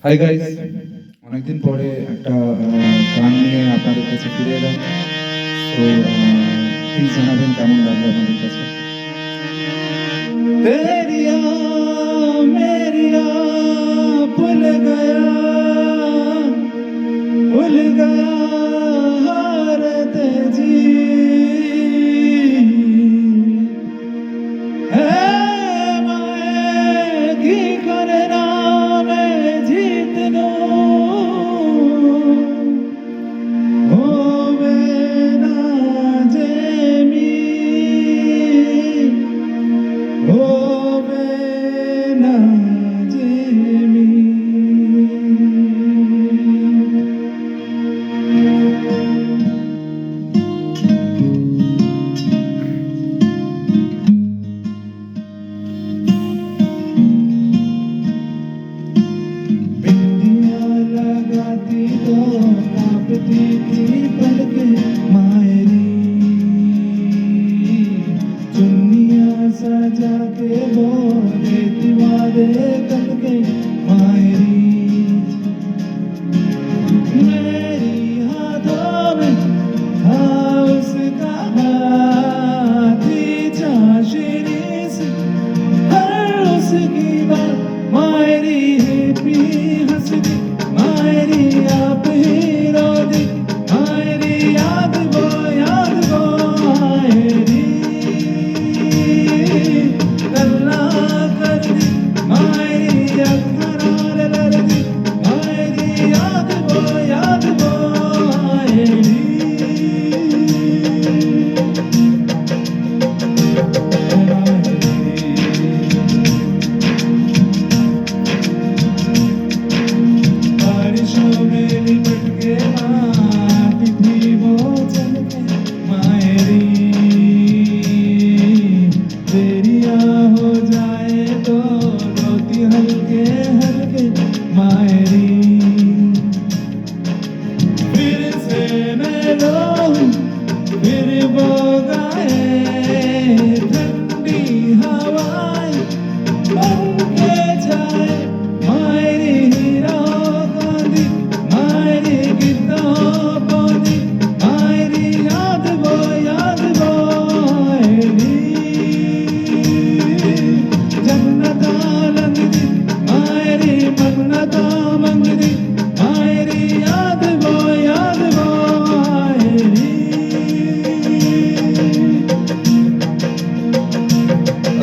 Hi guys, অনেকদিন পরে একটা গান নিয়ে আপনাদের কাছে ফিরে এলাম। তো প্লিজ জানাবেন কেমন লাগলো আপনাদের কাছে। তেরিয়া মেরিয়া ভুল গয়া হারত জি है मैं की करना मैं जीत लूं होवे ना जेमी होवे ना जेमी लगाती तो कांपती थी पलकें मायरी चुन्नियां सजा के बोले दीवारे करके मायरी मेरी हाथों में था उसका हाथी चाशनी से हर उसकी बात मायरी पी हंसती मायरी आप ही रो दी मायरी याद वो मायरी गल्ला कर दी मायरी अखरार लड़ दी मायरी याद वो मायरी बारिशों में लिपट के आती थी वो चल के मायरी तेरिया हो जाए तो रोती हल्के हल्के मायरी फिर से मैं रोऊं फिर वो गाए ठंडी हवाएं पंखे छाए मायरी हीरो कांदी मायरी गीतों बोली मायरी याद वो मायरी जन्नता लंगदी मायरी मन्नता मंगदी मायरी याद वो मायरी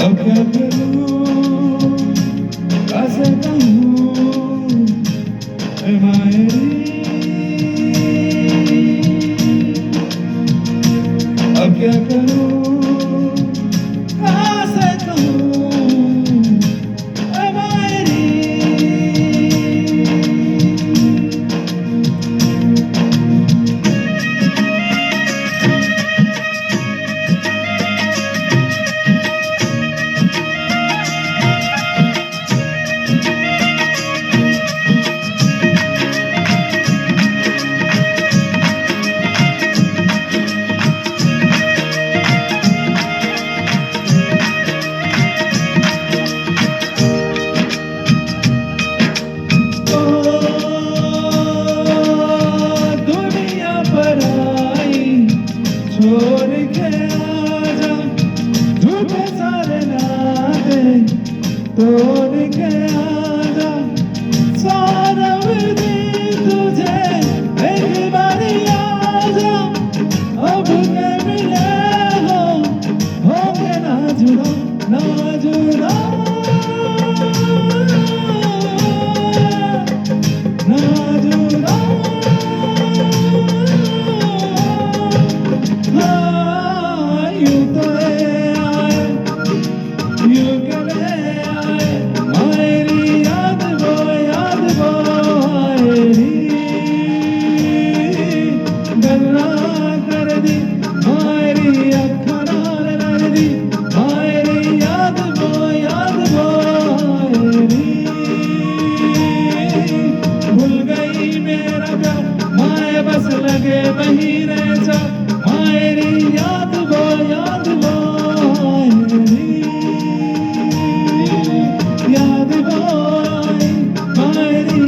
अब क्या करूं कैसे कहूं ऐ मायरी अब क्या करूं कैसे कहूं ऐ मायरी दुनिया पर आई छोड़ के आजा झूठे सारे नाते तोड़ के आजा सौरभ दी तुझे एक बारी आजा अब के मिले हो के ना जुड़ा ना जुड़ा ना जुड़ा हाँ यूं तो आए यूं चले आए मायरी याद वो मायरी गल्ला कर दी मायरी अखरार लड़ दी मायरी याद वो मायरी भूल गई मेरा प्यार माए बस लगे वहीं रह जा मायरी याद वो मायरी याद वो मायरी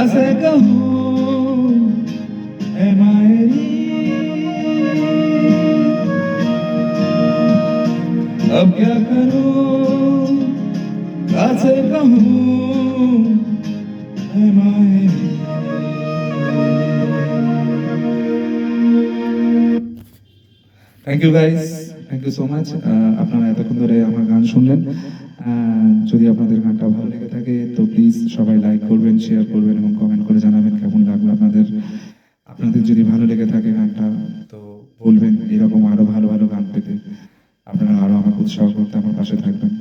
कैसे कहूँ है मायरी, अब क्या करूँ कैसे कहूँ है मायरी। Thank you guys, thank you so much. আপনারা এতক্ষণ ধরে আমার গান শুনলেন। যদি আপনাদের গানটা ভালো লেগে থাকে তো প্লিজ সবাই লাইক করবেন, শেয়ার করবেন এবং কমেন্ট করে জানাবেন কেমন লাগলো আপনাদের। আপনাদের যদি ভালো লেগে থাকে গানটা তো বলবেন এরকম আরো ভালো ভালো গান পেতে। আপনারা আরো আমাকে উৎসাহ করতে আমার পাশে থাকবেন।